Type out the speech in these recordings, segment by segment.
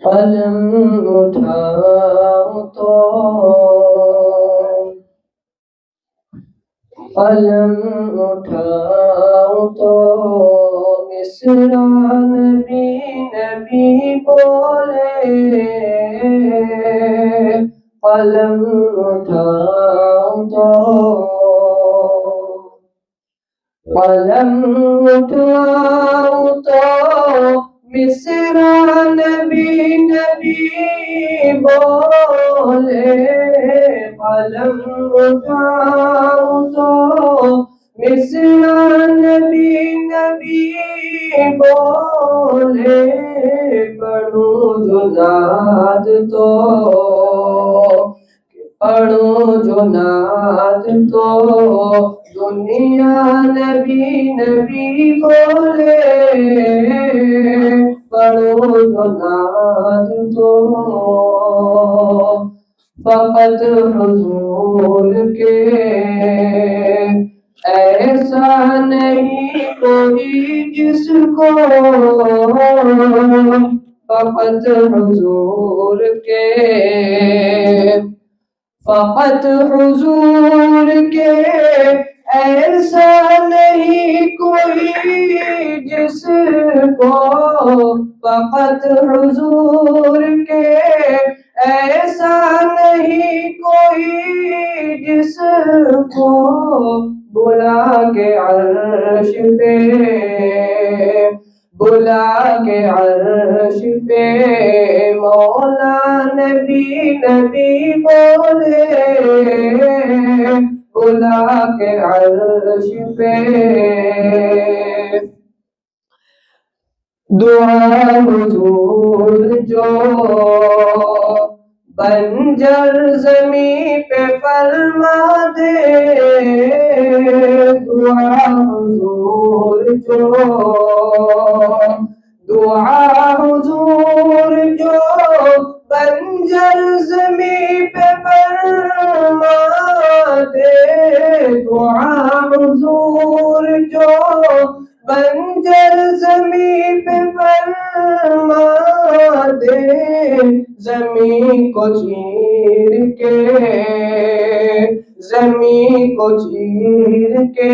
قلم اٹھاؤں تو قلم اٹھاؤں تو مصرع نبی نبی بولے، قلم اٹھاؤں تو قلم اٹھاؤں تو مصرع نبی نبی بولے، قلم اٹھاؤں تو مصرع نبی نبی بولے، پڑھوں جو نعت تو پڑھوں جو نعت تو دنیا نبی نبی بولے، پڑھوں جو نعت تو فقط حضور کے ایسا نہیں کوئی جس کو، فقط حضور کے فقط حضور کے ایسا نہیں کوئی جس کو، فقط حضور کے ایسا نہیں کوئی جس کو، بلا کے عرش پہ بلا کے عرش پہ مولا نبی نبی بولے، بلا کے عرش پہ دعا حضور جو بنجر زمین پہ فرما دے، دعا حضور جو دعا حضور جو بنجر زمین پہ فرما دے، دعا حضور جو بنجر زمین پہ فرما دے، زمین کو چیر کے زمین کو چیر کے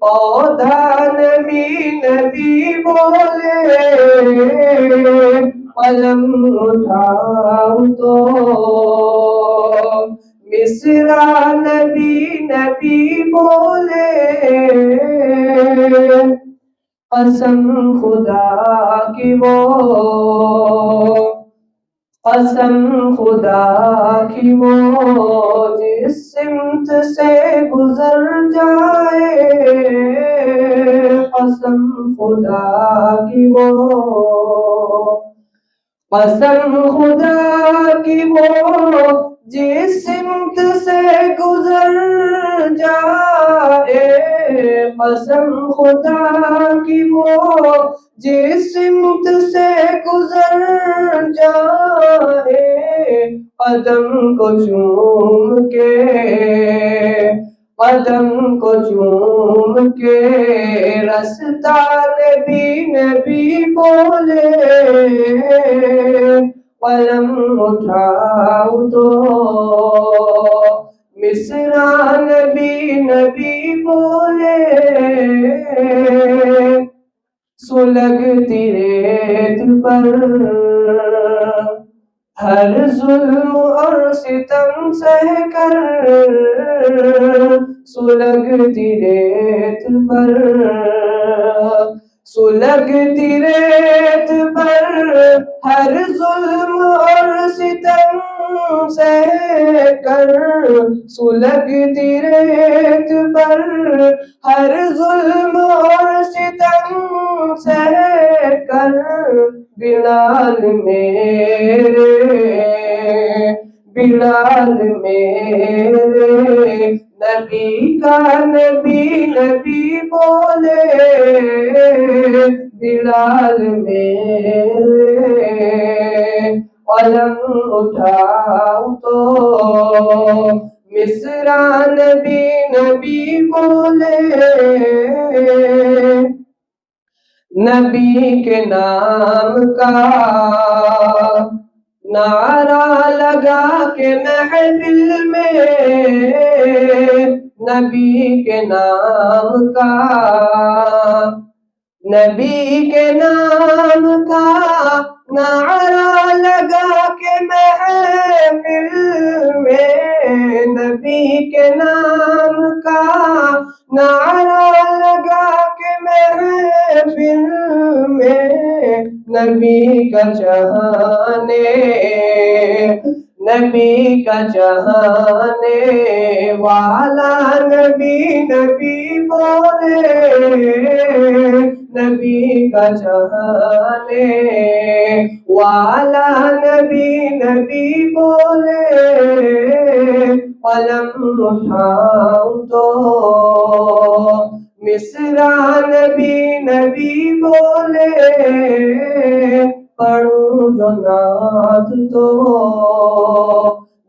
پودا نبی نبی بولے، قلم اٹھاؤں تو مصرع نبی نبی بولے، قسم خدا کی وہ قسم خدا کی وہ جس سمت سے گزر جائے، قسم خدا کی وہ قسم خدا کی وہ جس سمت سے گزر جائے، قسم خدا کی وہ جس سمت سے گزر جائے، قدم کو چوم کے قدم کو چوم کے رستا نبی نبی بولے، قلم اٹھاؤں تو مصرع نبی نبی بولے، سلگتی ریت پر ہر ظلم اور ستم سہ کر، سلگتی ریت پر سلگتی ریت پر ہر ظلم اور ستم سہ کر، سلگتی ریت پر ہر ظلم اور ستم سہ کر، بلال میرے نبی کا نبی نبی بولے، بلال میرے قلم اٹھاؤں تو مصرع نبی نبی بولے، نبی کے نام کا نعرہ لگا کے محفل میں، نبی کے نام کا، نبی کے نام کا نعرہ لگا کے محفل میں، نبی کے نام کا نعرہ لگا کے محفل میں، نبی کا چاہنے، نبی کا چاہنے والا نبی نبی بولے، نبی کا چاہنے والا نبی نبی بولے، قلم اٹھاؤں تو مصرع نبی نبی بولے، پڑھوں جو نعت تو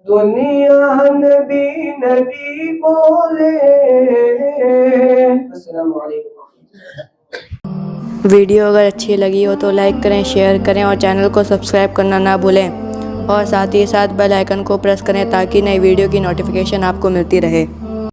دنیا نبی نبی بولے۔ السلام علیکم۔ ویڈیو اگر اچھی لگی ہو تو لائک کریں، شیئر کریں اور چینل کو سبسکرائب کرنا نہ بھولیں، اور ساتھ ہی ساتھ بیل آئیکن کو پریس کریں تاکہ نئی ویڈیو کی نوٹیفیکیشن آپ کو ملتی رہے۔